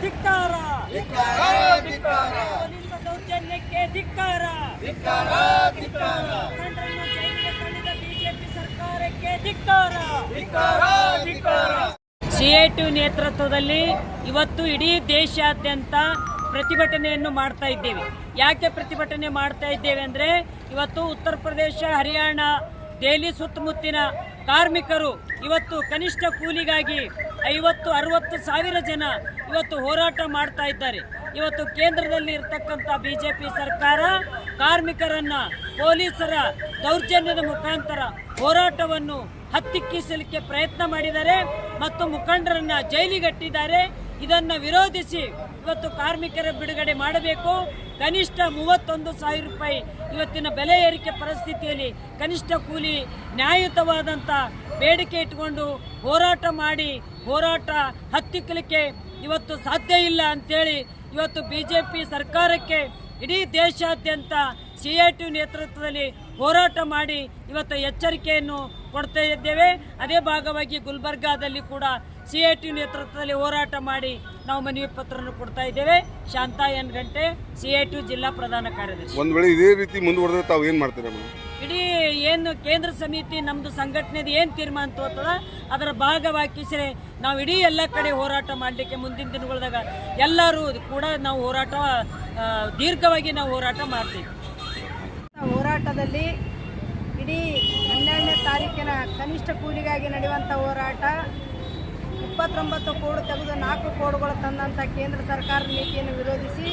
ಧಿಕ್ಕಾರ, ಪೊಲೀಸ್ ದೌರ್ಜನ್ಯಕ್ಕೆ ಧಿಕ್ಕಾರ, ಮುಖಂಡರನ್ನು ಜೈಲಿಗೆ ತಳ್ಳಿದ ಬಿಜೆಪಿ ಸರ್ಕಾರಕ್ಕೆ ಧಿಕ್ಕಾರ. ಸಿಐಟಿ ನೇತೃತ್ವದಲ್ಲಿ ಇವತ್ತು ಇಡೀ ದೇಶಾದ್ಯಂತ ಪ್ರತಿಭಟನೆಯನ್ನು ಮಾಡ್ತಾ ಇದ್ದೇವೆ. ಯಾಕೆ ಪ್ರತಿಭಟನೆ ಮಾಡ್ತಾ ಇದ್ದೇವೆ ಅಂದರೆ, ಇವತ್ತು ಉತ್ತರ ಪ್ರದೇಶ, ಹರಿಯಾಣ, ದೆಹಲಿ ಸುತ್ತಮುತ್ತಿನ ಕಾರ್ಮಿಕರು ಇವತ್ತು ಕನಿಷ್ಠ ಕೂಲಿಗಾಗಿ 50-60 ಸಾವಿರ ಜನ ಇವತ್ತು ಹೋರಾಟ ಮಾಡ್ತಾ ಇದ್ದಾರೆ. ಇವತ್ತು ಕೇಂದ್ರದಲ್ಲಿ ಇರತಕ್ಕಂಥ ಬಿಜೆಪಿ ಸರ್ಕಾರ ಕಾರ್ಮಿಕರನ್ನ ಪೊಲೀಸರ ದೌರ್ಜನ್ಯದ ಮುಖಾಂತರ ಹೋರಾಟವನ್ನು ಹತ್ತಿಕ್ಕಿಸಲಿಕ್ಕೆ ಪ್ರಯತ್ನ ಮಾಡಿದ್ದಾರೆ ಮತ್ತು ಮುಖಂಡರನ್ನ ಜೈಲಿಗಟ್ಟಿದ್ದಾರೆ. ಇದನ್ನು ವಿರೋಧಿಸಿ ಇವತ್ತು ಕಾರ್ಮಿಕರ ಬಿಡುಗಡೆ ಮಾಡಬೇಕು. ಕನಿಷ್ಠ 31,000 ರೂಪಾಯಿ ಇವತ್ತಿನ ಬೆಲೆ ಏರಿಕೆ ಪರಿಸ್ಥಿತಿಯಲ್ಲಿ ಕನಿಷ್ಠ ಕೂಲಿ ನ್ಯಾಯಯುತವಾದಂಥ ಬೇಡಿಕೆ ಇಟ್ಟುಕೊಂಡು ಹೋರಾಟ ಹತ್ತಿಕ್ಕಲಿಕ್ಕೆ ಇವತ್ತು ಸಾಧ್ಯ ಇಲ್ಲ ಅಂತೇಳಿ ಇವತ್ತು ಬಿಜೆಪಿ ಸರ್ಕಾರಕ್ಕೆ ಇಡೀ ದೇಶಾದ್ಯಂತ ಸಿಐಟಿ ನೇತೃತ್ವದಲ್ಲಿ ಹೋರಾಟ ಮಾಡಿ ಇವತ್ತು ಎಚ್ಚರಿಕೆಯನ್ನು ಕೊಡ್ತಾ ಇದ್ದೇವೆ. ಅದೇ ಭಾಗವಾಗಿ ಗುಲ್ಬರ್ಗಾದಲ್ಲಿ ಕೂಡ ಸಿಐಟಿ ನೇತೃತ್ವದಲ್ಲಿ ಹೋರಾಟ ಮಾಡಿ ನಾವು ಮನವಿ ಪತ್ರವನ್ನು ಕೊಡ್ತಾ ಇದ್ದೇವೆ. ಶಾಂತಾ ಎನ್ ಗಂಟೆ, ಸಿಐಟಿ ಜಿಲ್ಲಾ ಪ್ರಧಾನ ಕಾರ್ಯದರ್ಶಿ. ಒಂದು ವೇಳೆ ಇದೇ ರೀತಿ ಮುಂದುವರೆದ್ರೆ ತಾವು ಏನು ಮಾಡ್ತೀರಾ? ಇಡೀ ಏನು ಕೇಂದ್ರ ಸಮಿತಿ ನಮ್ಮದು ಸಂಘಟನೆದು ಏನು ತೀರ್ಮಾನ ತಗೋತದ ಅದರ ಭಾಗವಾಗಿಸಿದ್ರೆ ನಾವು ಇಡೀ ಎಲ್ಲ ಕಡೆ ಹೋರಾಟ ಮಾಡಲಿಕ್ಕೆ ಮುಂದಿನ ದಿನಗಳದಾಗ ಎಲ್ಲರೂ ಕೂಡ ನಾವು ದೀರ್ಘವಾಗಿ ನಾವು ಹೋರಾಟ ಮಾಡ್ತೀವಿ. ಹೋರಾಟದಲ್ಲಿ ಇಡೀ 12ನೇ ತಾರೀಕಿನ ಕನಿಷ್ಠ ಕೂಲಿಗಾಗಿ ನಡೆಯುವಂಥ ಹೋರಾಟ 29 ಕೋಡ್ ತೆಗೆದು 4 ಕೋಡ್ಗಳು ತಂದಂಥ ಕೇಂದ್ರ ಸರ್ಕಾರ ನೀತಿಯನ್ನು ವಿರೋಧಿಸಿ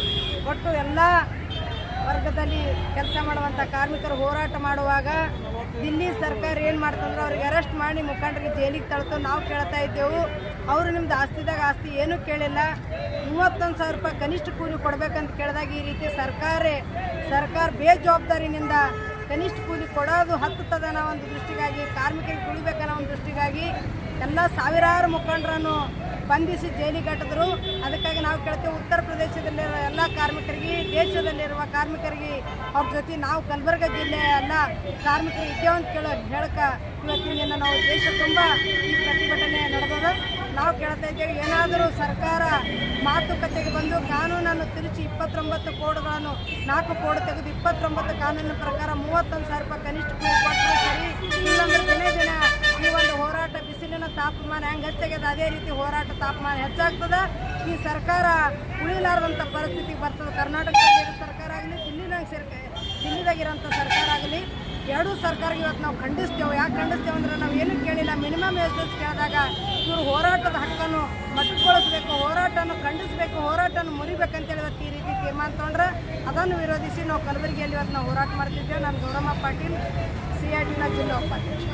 ಒಟ್ಟು ಎಲ್ಲ ವರ್ಗದಲ್ಲಿ ಕೆಲಸ ಮಾಡುವಂಥ ಕಾರ್ಮಿಕರು ಹೋರಾಟ ಮಾಡುವಾಗ ದಿಲ್ಲಿ ಸರ್ಕಾರ ಏನು ಮಾಡ್ತಂದ್ರೆ ಅವ್ರಿಗೆ ಅರೆಸ್ಟ್ ಮಾಡಿ ಮುಖಂಡರಿಗೆ ಜೈಲಿಗೆ ತಳ್ತು ನಾವು ಕೇಳ್ತಾ ಇದ್ದೆವು. ಅವರು ನಿಮ್ದು ಆಸ್ತಿದಾಗ ಆಸ್ತಿ ಏನೂ ಕೇಳಿಲ್ಲ, 31,000 ರೂಪಾಯಿ ಕನಿಷ್ಠ ಕೂಲಿ ಕೊಡಬೇಕಂತ ಕೇಳಿದಾಗ ಈ ರೀತಿ ಸರ್ಕಾರ ಬೇಜವಾಬ್ದಾರಿನಿಂದ ಕನಿಷ್ಠ ಕೂಲಿ ಕೊಡೋದು ಹತ್ತುತ್ತದನ್ನೋ ಒಂದು ದೃಷ್ಟಿಗಾಗಿ, ಕಾರ್ಮಿಕರಿಗೆ ಉಳಿಬೇಕನ್ನೋ ಒಂದು ದೃಷ್ಟಿಗಾಗಿ ಎಲ್ಲ ಸಾವಿರಾರು ಮುಖಂಡರನ್ನು ಬಂಧಿಸಿ ಜೈಲಿಗೆ ಕಟ್ಟಿದ್ರು. ಅದಕ್ಕಾಗಿ ನಾವು ಕೇಳ್ತೇವೆ, ಉತ್ತರ ಪ್ರದೇಶದಲ್ಲಿರುವ ಎಲ್ಲ ಕಾರ್ಮಿಕರಿಗೆ, ದೇಶದಲ್ಲಿರುವ ಕಾರ್ಮಿಕರಿಗೆ ಅವ್ರ ಜೊತೆ ನಾವು ಕಲಬುರಗಿ ಜಿಲ್ಲೆಯ ಎಲ್ಲ ಕಾರ್ಮಿಕರು ಇದ್ದೇವೆ ಅಂತ ಹೇಳಕ ಇವತ್ತಿನ ನಾವು ದೇಶ ತುಂಬ ಈ ಪ್ರತಿಭಟನೆ ನಡೆದದ. ನಾವು ಕೇಳ್ತಾ ಇದ್ದೇವೆ, ಏನಾದರೂ ಸರ್ಕಾರ ಮಾತುಕತೆಗೆ ಬಂದು ಕಾನೂನನ್ನು ತಿರುಚಿ 29 ಕೋಡ್ಗಳನ್ನು 4 ಕೋಡ್ ತೆಗೆದು 29 ಕಾನೂನಿನ ಪ್ರಕಾರ 31,000 ರೂಪಾಯಿ ಕನಿಷ್ಠ ಕೂಲಿ ಕೊಟ್ಟರು ಸರಿ. ಇಲ್ಲಂದ್ರೆ ದಿನ ಈ ಒಂದು ಹೋರಾಟ ಬಿಸಿಲಿನ ತಾಪಮಾನ ಹೆಂಗೆ ಹೆಚ್ಚಾಗ್ಯದ ಅದೇ ರೀತಿ ಹೋರಾಟ ತಾಪಮಾನ ಹೆಚ್ಚಾಗ್ತದೆ. ಈ ಸರ್ಕಾರ ಉಳಿಲಾರದಂಥ ಪರಿಸ್ಥಿತಿಗೆ ಬರ್ತದೆ. ಕರ್ನಾಟಕದಾಗಿರೋ ಸರ್ಕಾರ ಆಗಲಿ, ದಿಲ್ಲಿದಾಗಿರೋಂಥ ಸರ್ಕಾರ ಆಗಲಿ, ಎರಡೂ ಸರ್ಕಾರಕ್ಕೆ ಇವತ್ತು ನಾವು ಖಂಡಿಸ್ತೇವೆ. ಯಾಕೆ ಖಂಡಿಸ್ತೇವೆ ಅಂದರೆ, ನಾವು ಏನೂ ಕೇಳಿಲ್ಲ. ಮಿನಿಮಮ್ ವೇಜಸ್ ಕೇಳಿದಾಗ ಇವರು ಹೋರಾಟದ ಹಕ್ಕನ್ನು ಮಟ್ಟುಗೊಳಿಸಬೇಕು, ಹೋರಾಟವನ್ನು ಖಂಡಿಸಬೇಕು, ಹೋರಾಟವನ್ನು ಮುರಿಬೇಕಂತೇಳಿ ಇವತ್ತು ಈ ರೀತಿ ತೀರ್ಮಾನ ತೊಗೊಂಡ್ರೆ ಅದನ್ನು ವಿರೋಧಿಸಿ ನಾವು ಕಲಬುರಗಿಯಲ್ಲಿ ಇವತ್ತು ನಾವು ಹೋರಾಟ ಮಾಡ್ತಿದ್ದೇವೆ. ನಾನು ಗೌರಮ್ಮ ಪಾಟೀಲ್, ಸಿಐಟಿನ ಜಿಲ್ಲಾ ಉಪಾಧ್ಯಕ್ಷ.